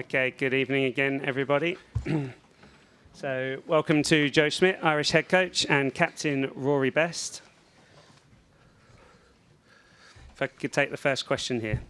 Okay, good evening again, everybody. So, welcome to Joe Schmidt, Irish head coach, and captain Rory Best. If I could take the first question here.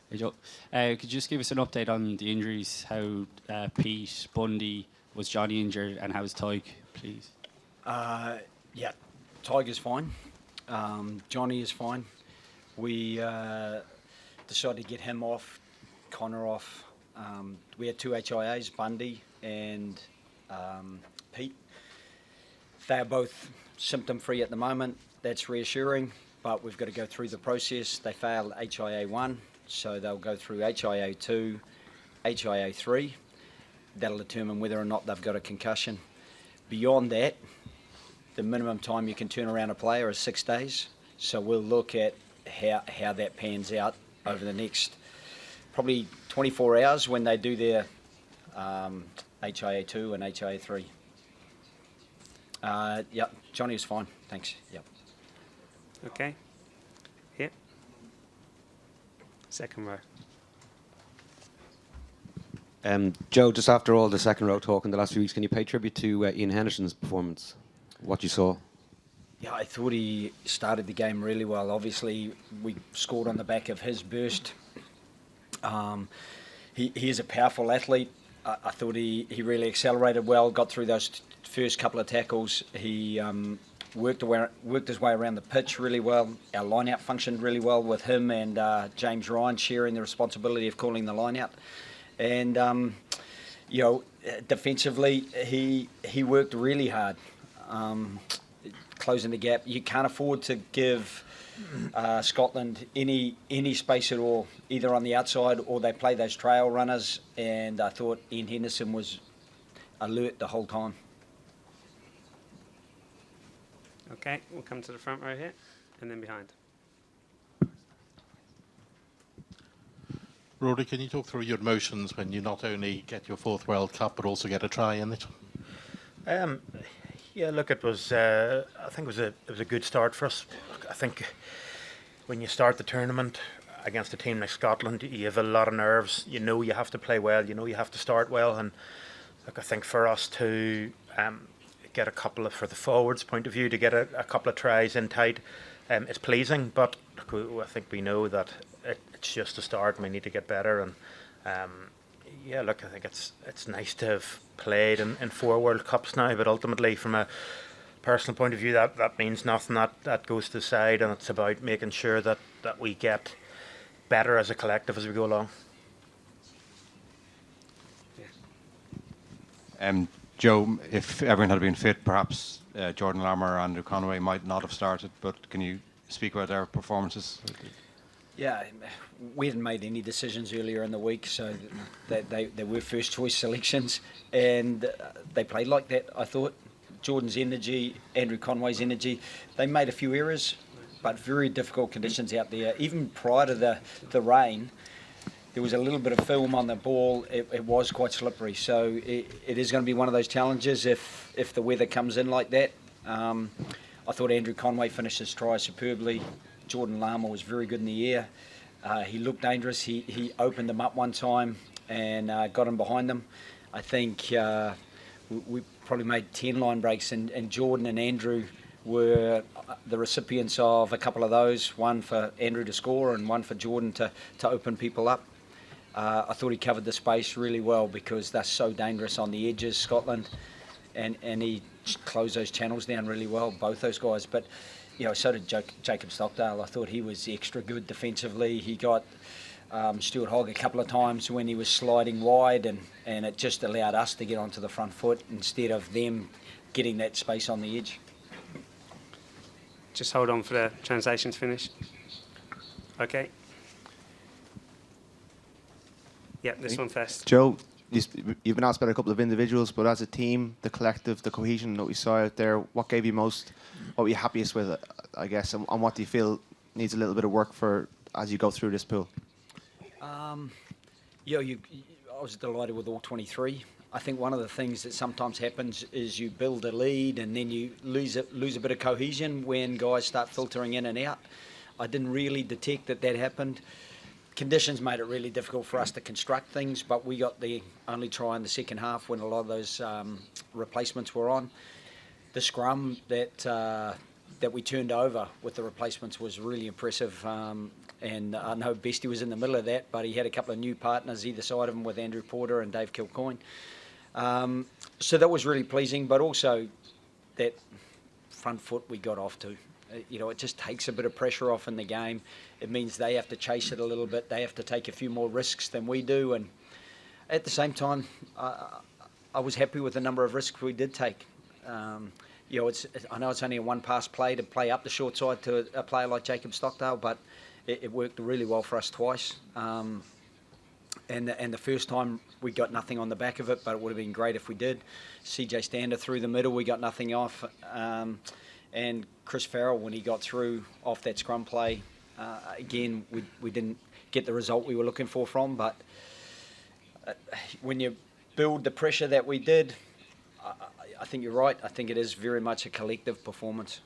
Hey Joe, could you just give us an update on the injuries, how Pete, Bundy, was Johnny injured, and how's Tyg, please? Yeah, Tiger's fine. Johnny is fine. We decided to get him off, Connor off. We had two HIAs, Bundy and Pete. They're both symptom-free at the moment. That's reassuring, but we've got to go through the process. They failed HIA 1, so they'll go through HIA 2, HIA 3. That'll determine whether or not they've got a concussion. Beyond that, the minimum time you can turn around a player is 6 days. So we'll look at how that pans out over the next probably 24 hours when they do their HIA 2 and HIA 3. Yep, Johnny is fine. Thanks. Yep. Okay. Here. Second row. Joe, just after all the second row talk in the last few weeks, can you pay tribute to Ian Henderson's performance? What you saw? Yeah, I thought he started the game really well. Obviously, we scored on the back of his burst. He is a powerful athlete. I thought he really accelerated well, got through those first couple of tackles. He worked his way around the pitch really well. Our line-out functioned really well with him and James Ryan sharing the responsibility of calling the line-out. And, defensively, he worked really hard. Closing the gap. You can't afford to give Scotland any space at all, either on the outside or they play those trail runners, and I thought Ian Henderson was alert the whole time. Okay, we'll come to the front row here, and then behind. Rory, can you talk through your emotions when you not only get your fourth World Cup but also get a try in it? Yeah, look, it was. I think it was a good start for us. I think when you start the tournament against a team like Scotland, you have a lot of nerves. You know you have to play well. You know you have to start well. And look, I think for us to get a couple of, for the forwards' point of view, to get a couple of tries in tight, it's pleasing. But look, I think we know that it's just a start, and we need to get better. And yeah, look, I think it's nice to have played in 4 World Cups now, but ultimately from a personal point of view that means nothing. That goes to the side, and it's about making sure that we get better as a collective as we go along. Joe, if everyone had been fit, perhaps Jordan Larmour and Andrew Conway might not have started, but can you speak about their performances? Yeah, we hadn't made any decisions earlier in the week, so they were first choice selections, and they played like that. I thought Jordan's energy, Andrew Conway's energy, they made a few errors, but very difficult conditions out there. Even prior to the rain, there was a little bit of film on the ball. It was quite slippery, so it is going to be one of those challenges if the weather comes in like that. I thought Andrew Conway finished his try superbly. Jordan Larmour was very good in the air. He looked dangerous. He opened them up one time and got him behind them. I think we probably made 10 line breaks, and Jordan and Andrew were the recipients of a couple of those, one for Andrew to score and one for Jordan to open people up. I thought he covered the space really well because they're so dangerous on the edges, Scotland, and he closed those channels down really well, both those guys. But so did Jacob Stockdale. I thought he was extra good defensively. He got Stuart Hogg a couple of times when he was sliding wide, and it just allowed us to get onto the front foot instead of them getting that space on the edge. Just hold on for the translation to finish. Okay. Yep, this one first. Joe, you've been asked about a couple of individuals, but as a team, the collective, the cohesion that we saw out there, what gave you most? What were you happiest with, I guess, and what do you feel needs a little bit of work for as you go through this pool? I was delighted with all 23. I think one of the things that sometimes happens is you build a lead and then you lose a bit of cohesion when guys start filtering in and out. I didn't really detect that happened. Conditions made it really difficult for us to construct things, but we got the only try in the second half when a lot of those replacements were on. The scrum that we turned over with the replacements was really impressive, and I know Bestie was in the middle of that, but he had a couple of new partners either side of him with Andrew Porter and Dave Kilcoyne. So that was really pleasing, but also that front foot we got off to. It just takes a bit of pressure off in the game. It means they have to chase it a little bit. They have to take a few more risks than we do. And at the same time, I was happy with the number of risks we did take. I know it's only a one-pass play to play up the short side to a player like Jacob Stockdale, but it worked really well for us twice. And the first time we got nothing on the back of it, but it would have been great if we did. CJ Stander through the middle, we got nothing off. And Chris Farrell, when he got through off that scrum play, again, we didn't get the result we were looking for from. But when you build the pressure that we did, I think you're right. I think it is very much a collective performance.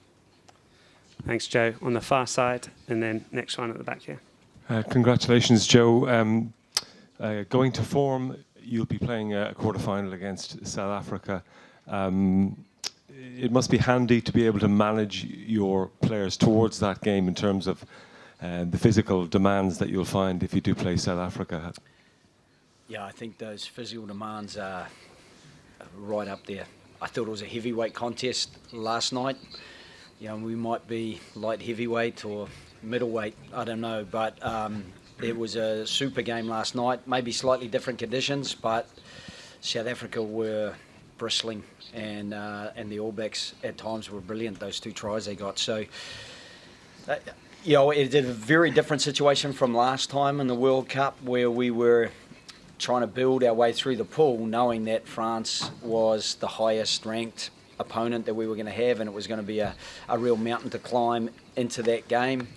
Thanks, Joe. On the far side, and then next one at the back here. Congratulations, Joe. Going to form, you'll be playing a quarter-final against South Africa. It must be handy to be able to manage your players towards that game in terms of the physical demands that you'll find if you do play South Africa. Yeah, I think those physical demands are right up there. I thought it was a heavyweight contest last night. We might be light heavyweight or middleweight, I don't know, but it was a super game last night. Maybe slightly different conditions, but South Africa were bristling, and the All Blacks at times were brilliant. Those 2 tries they got. So, it's a very different situation from last time in the World Cup, where we were trying to build our way through the pool, knowing that France was the highest ranked opponent that we were going to have, and it was going to be a real mountain to climb into that game.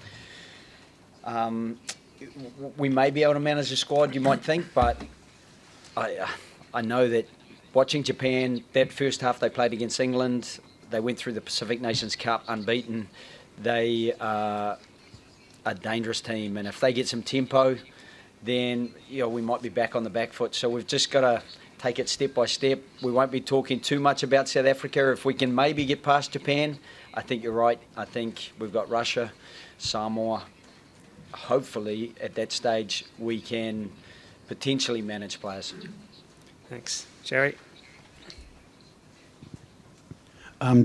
We may be able to manage the squad, you might think, but I know that watching Japan, that first half they played against England, they went through the Pacific Nations Cup unbeaten. They are a dangerous team, and if they get some tempo, then we might be back on the back foot. So we've just got to take it step by step. We won't be talking too much about South Africa. If we can maybe get past Japan, I think you're right. I think we've got Russia, Samoa. Hopefully, at that stage, we can potentially manage players. Thanks. Jerry?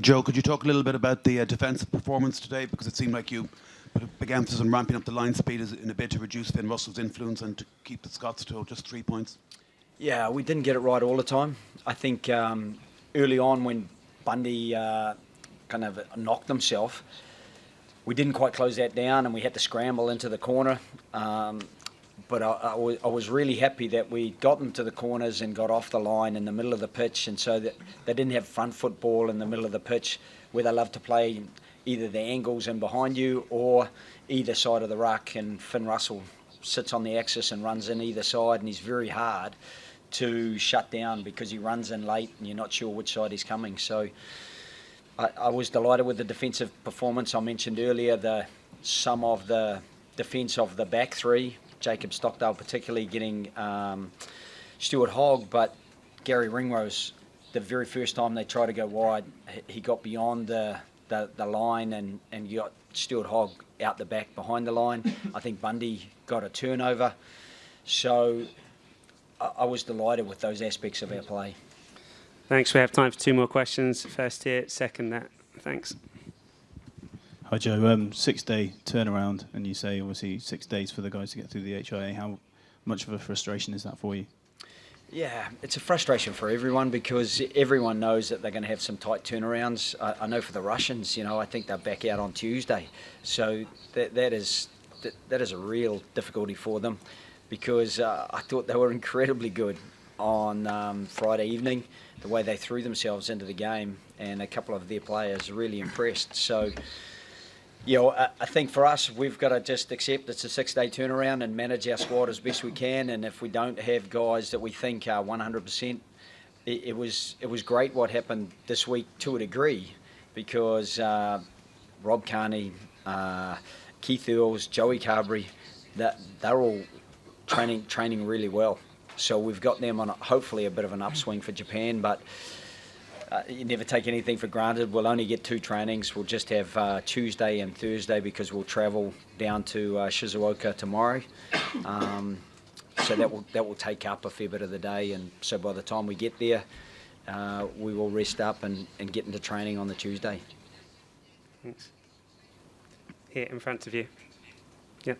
Joe, could you talk a little bit about the defensive performance today? Because it seemed like you put a big emphasis on ramping up the line speed in a bit to reduce Finn Russell's influence and to keep the Scots to just 3 points. Yeah, we didn't get it right all the time. I think early on when Bundy kind of knocked himself, we didn't quite close that down and we had to scramble into the corner. But I was really happy that we got them to the corners and got off the line in the middle of the pitch, and so that they didn't have front football in the middle of the pitch where they love to play either the angles in behind you or either side of the ruck, and Finn Russell sits on the axis and runs in either side, and he's very hard to shut down because he runs in late and you're not sure which side he's coming. So I was delighted with the defensive performance. I mentioned earlier some of the defence of the back three, Jacob Stockdale particularly getting Stuart Hogg, but Gary Ringrose, the very first time they tried to go wide, he got beyond the line and you got Stuart Hogg out the back behind the line. I think Bundy got a turnover. So I was delighted with those aspects of our play. Thanks. We have time for 2 more questions. First here, second that. Thanks. Hi Joe, 6-day turnaround, and you say obviously 6 days for the guys to get through the HIA. How much of a frustration is that for you? Yeah, it's a frustration for everyone because everyone knows that they're going to have some tight turnarounds. I know for the Russians, I think they're back out on Tuesday, so that is a real difficulty for them because I thought they were incredibly good on Friday evening, the way they threw themselves into the game, and a couple of their players really impressed. So. I think for us, we've got to just accept it's a 6-day turnaround and manage our squad as best we can. And if we don't have guys that we think are 100%, it was great what happened this week to a degree because Rob Kearney, Keith Earls, Joey Carberry, they're all training really well. So we've got them on hopefully a bit of an upswing for Japan, but you never take anything for granted. We'll only get 2 trainings. We'll just have Tuesday and Thursday because we'll travel down to Shizuoka tomorrow. So that will take up a fair bit of the day, and so by the time we get there, we will rest up and get into training on the Tuesday. Thanks. Here in front of you. Yeah.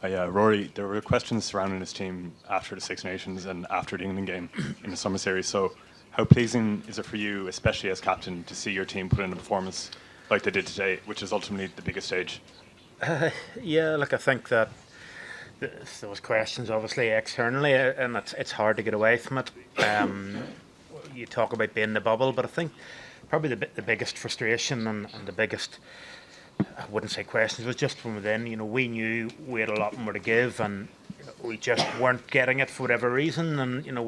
Rory, there were questions surrounding this team after the Six Nations and after the England game in the summer series. So how pleasing is it for you, especially as captain, to see your team put in a performance like they did today, which is ultimately the biggest stage? Look, I think that those questions obviously externally, and it's hard to get away from it. You talk about being in the bubble, but I think probably the biggest frustration and the biggest, I wouldn't say questions, was just from within. We knew we had a lot more to give, and we just weren't getting it for whatever reason. And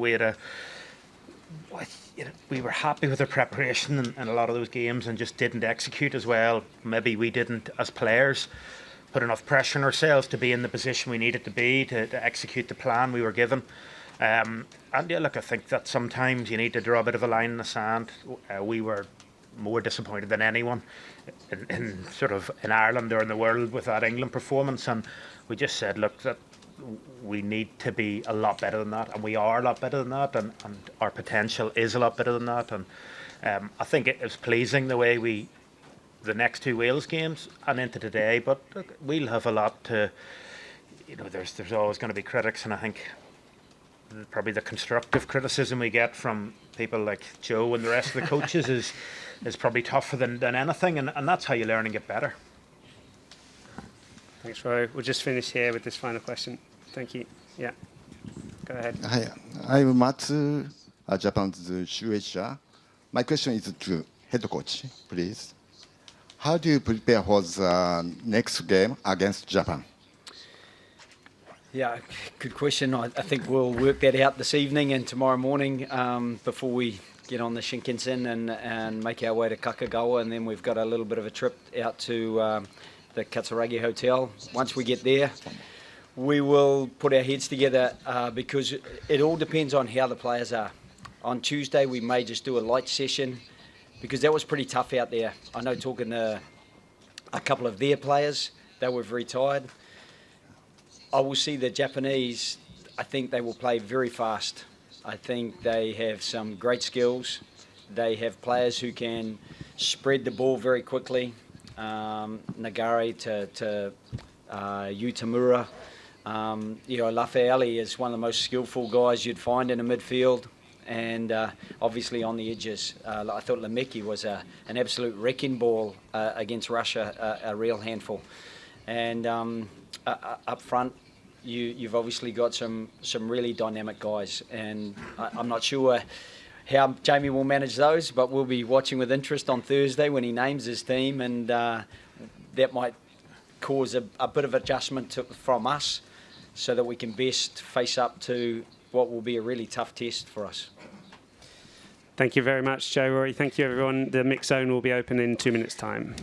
we were happy with our preparation in a lot of those games and just didn't execute as well. Maybe we didn't, as players, put enough pressure on ourselves to be in the position we needed to be to execute the plan we were given. And look, I think that sometimes you need to draw a bit of a line in the sand. We were more disappointed than anyone in Ireland or in the world with that England performance, and we just said, look, that we need to be a lot better than that, and we are a lot better than that, and our potential is a lot better than that. And I think it was pleasing the way the next 2 Wales games and into today, but look, we'll have a lot to, there's always going to be critics, and I think probably the constructive criticism we get from people like Joe and the rest of the coaches is probably tougher than anything, and that's how you learn and get better. Thanks, Rory. We'll just finish here with this final question. Thank you. Yeah. Go ahead. Hi, I'm Matsu, Japan's Shueisha. My question is to head coach, please. How do you prepare for the next game against Japan? Yeah, good question. I think we'll work that out this evening and tomorrow morning before we get on the Shinkansen and make our way to Kakagawa, and then we've got a little bit of a trip out to the Katsuragi Hotel. Once we get there, we will put our heads together because it all depends on how the players are. On Tuesday, we may just do a light session because that was pretty tough out there. I know, talking to a couple of their players, they were very tired. I will see the Japanese. I think they will play very fast. I think they have some great skills. They have players who can spread the ball very quickly. Nagare to Utamura. Lafayette is one of the most skillful guys you'd find in a midfield. And obviously on the edges, I thought Lemeki was an absolute wrecking ball against Russia, a real handful. And up front, you've obviously got some really dynamic guys, and I'm not sure how Jamie will manage those, but we'll be watching with interest on Thursday when he names his team, and that might cause a bit of adjustment from us so that we can best face up to what will be a really tough test for us. Thank you very much, Joe, Rory. Thank you, everyone. The mix zone will be open in 2 minutes' time.